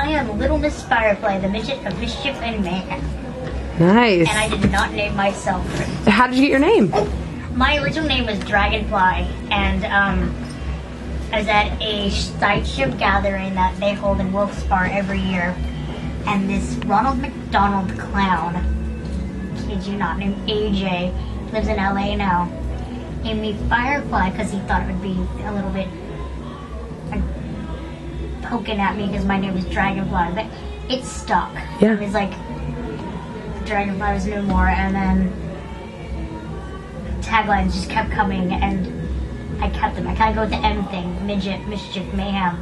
I am Little Miss Firefly, the midget of mischief and mayhem. Nice. And I did not name myself. How did you get your name? My original name was Dragonfly, and I was at a sideshow gathering that they hold in Wilkes-Barre every year, and this Ronald McDonald clown, kid you not, named AJ, lives in LA now, named me Firefly because he thought it would be a little bit like, poking at me because my name is Dragonfly, but it stuck. Yeah. It was like Dragonfly was no more, and then taglines just kept coming, and I kept them. I kind of go with the M thing, midget, mischief, mayhem.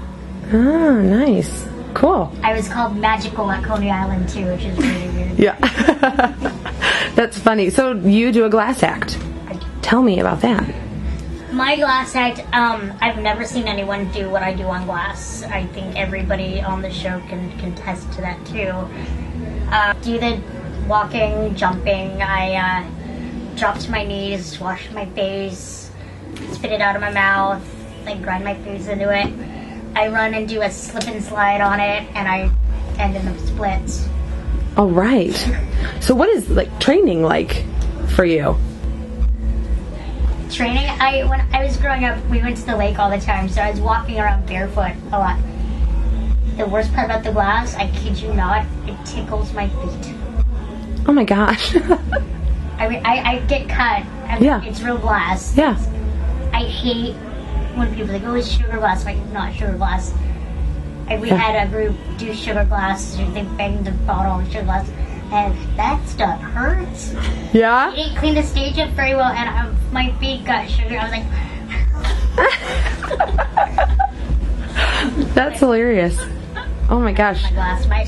Oh, nice. Cool. I was called Magical at Coney Island too, which is really weird. Yeah. That's funny. So you do a glass act. Tell me about that. My glass act, I've never seen anyone do what I do on glass. I think everybody on the show can contest to that too. Do the walking, jumping, I drop to my knees, wash my face, spit it out of my mouth, like grind my face into it. I run and do a slip and slide on it, and I end in the splits. All right. So what is like training like for you? Training, when I was growing up, we went to the lake all the time, so I was walking around barefoot a lot. The worst part about the glass, I kid you not, it tickles my feet. Oh my gosh. I mean, I get cut. Yeah. It's real glass. Yeah. I hate when people are like, oh, it's sugar glass. Like, it's not sugar glass. We had a group do sugar glass. They banged the bottle of sugar glass. And that stuff hurts. Yeah? I didn't clean the stage up very well, and my feet got sugar. I was like... That's hilarious. Oh my gosh. My glass. My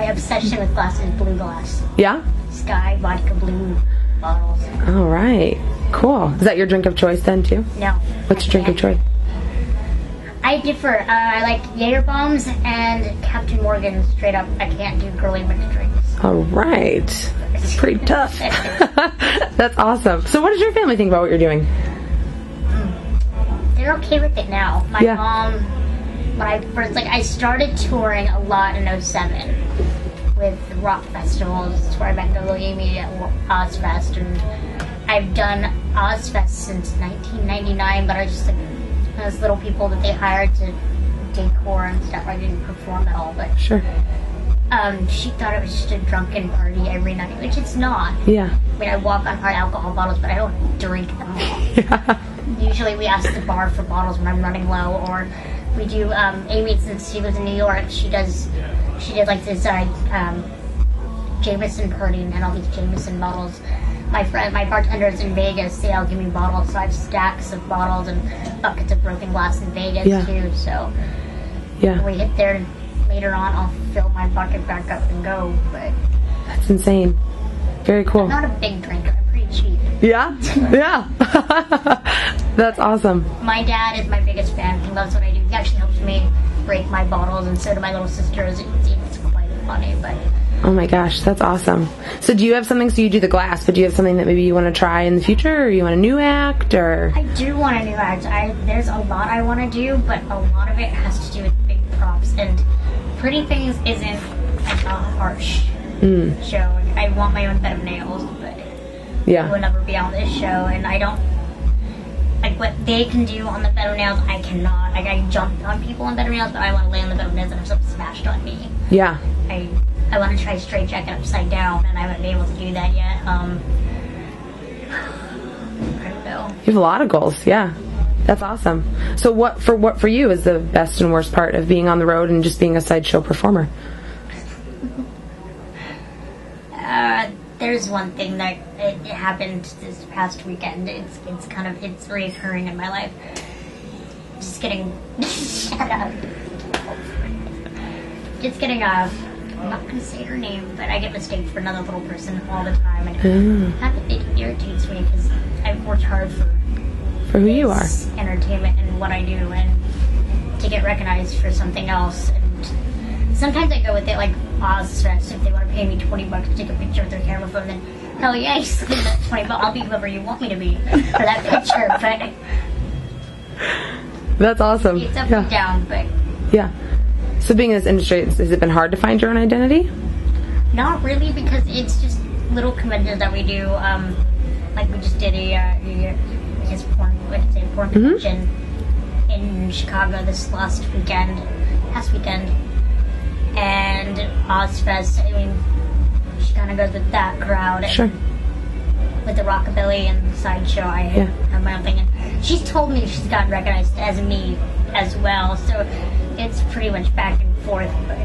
obsession with glass is blue glass. Yeah? Sky, vodka, blue bottles. All right. Cool. Is that your drink of choice then too? No. What's your drink of choice? I differ. I like Jaeger bombs and Captain Morgan straight up. I can't do girly mixed drinks. All right. It's pretty tough. That's awesome. So what does your family think about what you're doing? They're okay with it now. My mom, when I first, I started touring a lot in '07 with rock festivals. That's where I met Lily Amy at Ozfest, and I've done Ozfest since 1999, but I was just those little people that they hired to decor and stuff. I didn't perform at all, but sure. She thought it was just a drunken party every night, which it's not. Yeah. I mean, I walk on hard alcohol bottles, but I don't drink them. Yeah. Usually we ask the bar for bottles when I'm running low, or we do, Amy, since she lives in New York, she did like this Jameson party and had all these Jameson bottles. My bartenders in Vegas, they all give me bottles, so I have stacks of bottles and buckets of broken glass in Vegas too, so when we hit there later on, I'll fill my bucket back up and go, but... That's insane. Very cool. I'm not a big drinker, I'm pretty cheap. Yeah? Yeah. That's awesome. My dad is my biggest fan, he loves what I do. He actually helps me break my bottles, and so do my little sisters. It's quite funny, but... Oh my gosh, that's awesome. So do you have something, so you do the glass, but do you have something that maybe you want to try in the future, or you want a new act, or? I do want a new act. There's a lot I want to do, but a lot of it has to do with big props, and Pretty Things isn't like a harsh show. I want my own bed of nails, but it will never be on this show, and I don't, like what they can do on the bed of nails, I cannot. Like I jump on people on bed of nails, but I want to lay on the bed of nails and have something smashed on me. Yeah. I want to try straight jacket upside down, and I haven't been able to do that yet. I don't know. You have a lot of goals, yeah. That's awesome. So what for you is the best and worst part of being on the road and just being a sideshow performer? There's one thing that it happened this past weekend. It's reoccurring in my life. Just getting shut up. Just getting I'm not going to say her name, but I get mistaken for another little person all the time, and it irritates me because I've worked hard for who you are, entertainment and what I do, and to get recognized for something else. And sometimes I go with it, like Ozfest, if they want to pay me $20 to take a picture with their camera phone, then hell yeah, you spend that $20. I'll be whoever you want me to be for that picture. But that's awesome. It's up and down, but So being in this industry, has it been hard to find your own identity? Not really, because it's just little conventions that we do. Like we just did a porn convention in Chicago this past weekend, and Ozfest. I mean, she kind of goes with that crowd. And sure. With the rockabilly and the sideshow, I have my own thing. And she's told me she's gotten recognized as me as well, so it's pretty much back and forth. But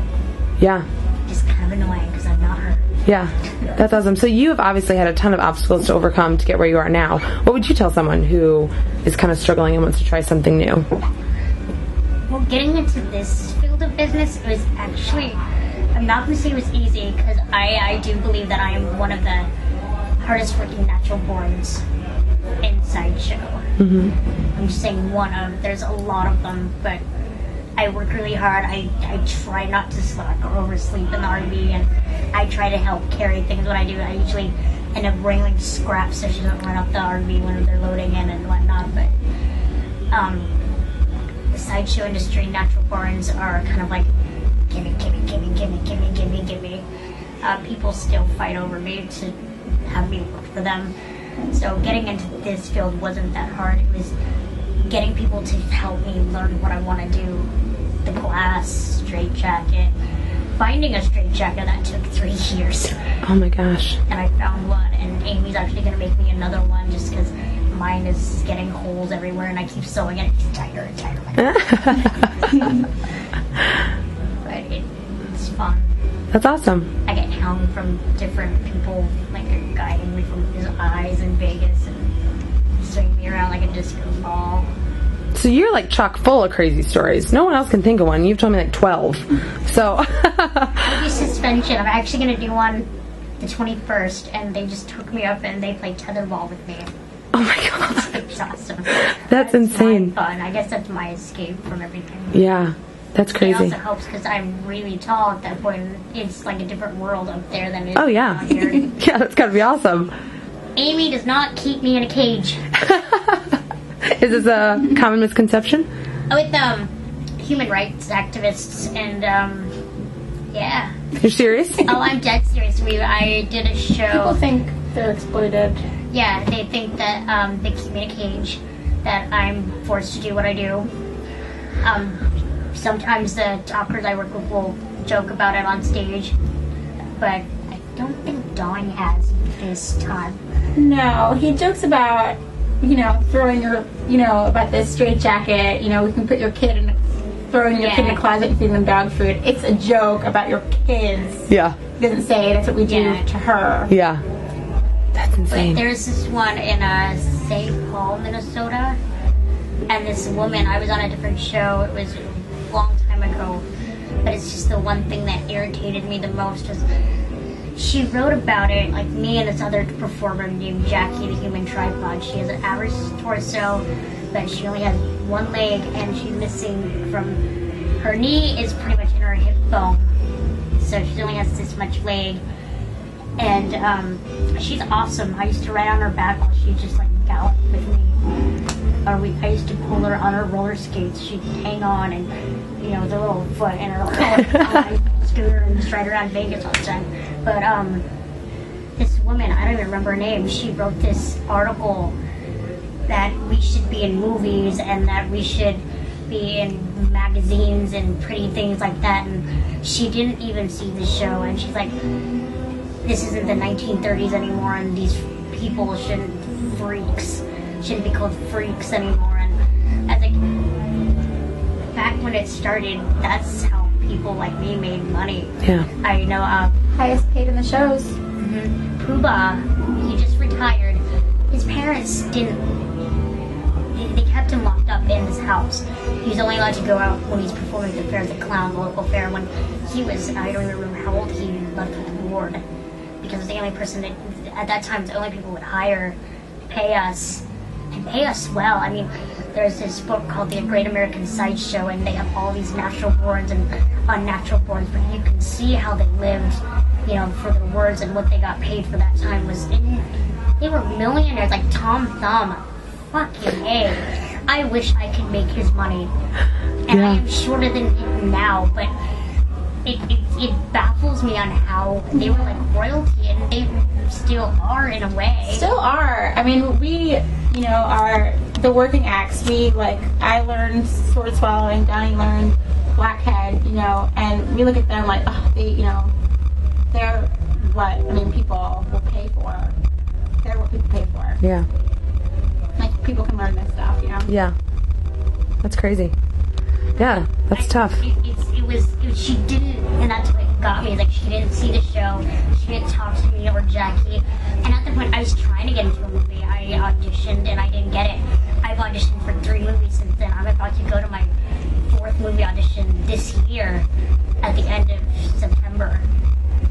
yeah, just kind of annoying because I'm not her. Yeah, that's awesome. So you have obviously had a ton of obstacles to overcome to get where you are now. What would you tell someone who is kind of struggling and wants to try something new? Well, getting into this field of business was actually, I'm not going to say it was easy, because I do believe that I am one of the hardest working natural borns in sideshow. I'm just saying one of, there's a lot of them, but I work really hard. I try not to slack or oversleep in the RV, and I try to help carry things when I do. I usually end up bringing scraps so she doesn't run up the RV when they're loading in and whatnot. But the sideshow industry, natural borns are kind of like gimme. People still fight over me to have me work for them. So getting into this field wasn't that hard. It was getting people to help me learn what I want to do. The glass, straitjacket. Finding a straitjacket, that took 3 years. Oh my gosh. And I found one, and Amy's actually going to make me another one just because mine is getting holes everywhere and I keep sewing it. It's tighter and tighter. But it's fun. That's awesome. I get hung from different people, like guiding me from his eyes in Vegas and swinging me around like a disco ball. So you're like chock full of crazy stories. No one else can think of one. You've told me like 12. So Maybe suspension. I'm actually going to do one the 21st, and they just took me up and they played tetherball with me. Oh my god. It's awesome. That's insane. Fun. I guess that's my escape from everything. Yeah. That's crazy. It also helps because I'm really tall at that point. It's like a different world up there than it is down here. Yeah, that's gotta be awesome. Amy does not keep me in a cage. Is this a common misconception? With human rights activists and yeah. You're serious? Oh, I'm dead serious. I did a show. People think they're exploited. Yeah, they think that they keep me in a cage, that I'm forced to do what I do. Sometimes the talkers I work with will joke about it on stage, but I don't think Dawn has this time. No, he jokes about, throwing your, about this straitjacket, we can put your kid in, throwing your kid in a closet and feeding them dog food. It's a joke about your kids. Yeah. He doesn't say that's what we do to her. Yeah. That's insane. But there's this one in St. Paul, Minnesota, and this woman, I was on a different show, it was a long time ago, but it's just the one thing that irritated me the most was she wrote about it, like me and this other performer named Jackie the Human Tripod. She has an average torso, but she only has one leg, and she's missing from her knee is pretty much in her hip bone, so she only has this much leg. And she's awesome. I used to ride on her back while she just like galloped with me. I used to pull her on her roller skates. She'd hang on and, with a little foot and her little scooter and just ride around Vegas all the time. But this woman, I don't even remember her name, she wrote this article that we should be in movies and that we should be in magazines and pretty things like that. And she didn't even see the show. And she's like, this isn't the 1930s anymore, and these people shouldn't be called freaks anymore. And I think back when it started, that's how people like me made money. Yeah. I know Highest paid in the shows. Puba, he just retired. His parents didn't. They kept him locked up in his house. He's only allowed to go out when he's performing at the fair, the clown, the local fair. When he was, I don't even remember how old, he left with the board. Because it's the only person that, at that time, the only people would hire, pay us, and pay us well. I mean, there's this book called The Great American Sideshow, and they have all these natural borns and unnatural borns, but you can see how they lived, for their words, and what they got paid for that time was, they were millionaires, like Tom Thumb. Fucking A. I wish I could make his money. And Yeah. I am shorter than him now, but it baffles me on how they were like royalty, and they still are in a way. Still are. I mean, we, you know, are the working acts. We, like, I learned sword swallowing, Donnie learned blackhead, you know, and we look at them like, oh, they, you know, they're what, I mean, people will pay for. They're what people pay for. Yeah. Like, people can learn this stuff, you know? Yeah. That's crazy. Yeah, that's tough. She didn't, and that's what got me. Like, she didn't see the show, she didn't talk to me or Jackie. And at the point, I was trying to get into a movie. I auditioned and I didn't get it. I've auditioned for 3 movies since then. I'm about to go to my 4th movie audition this year at the end of September,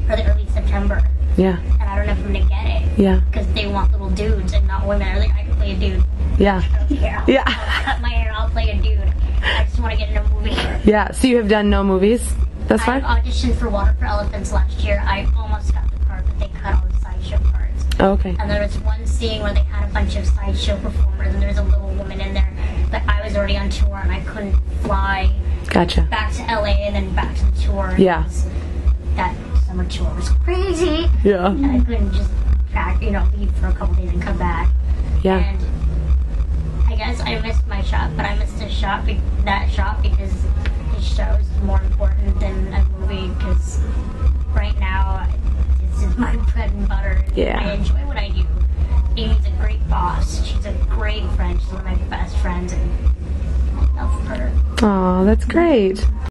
or the early September. Yeah. And I don't know if I'm gonna get it. Yeah. Because they want little dudes and not women. They're like, I can play a dude. Yeah. I don't care. Yeah. I'll cut my hair, I'll play a dude. I just want to get in a movie. Yeah. So you have done no movies thus far? I auditioned for Water for Elephants last year. I almost got the part, but they cut all the sideshow parts. Oh, okay. And there was one scene where they had a bunch of sideshow performers, and there was a little woman in there. But I was already on tour, and I couldn't fly Gotcha. back to LA and then back to the tour. Yeah. That summer tour was crazy. Yeah. And I couldn't just leave for a couple days and come back. Yeah. And I guess I missed my shot, but I missed that shot because the show is more important than a movie, because right now this is my bread and butter. Yeah. I enjoy what I do. Amy's a great boss. She's a great friend. She's one of my best friends, and I love her. Oh, that's great.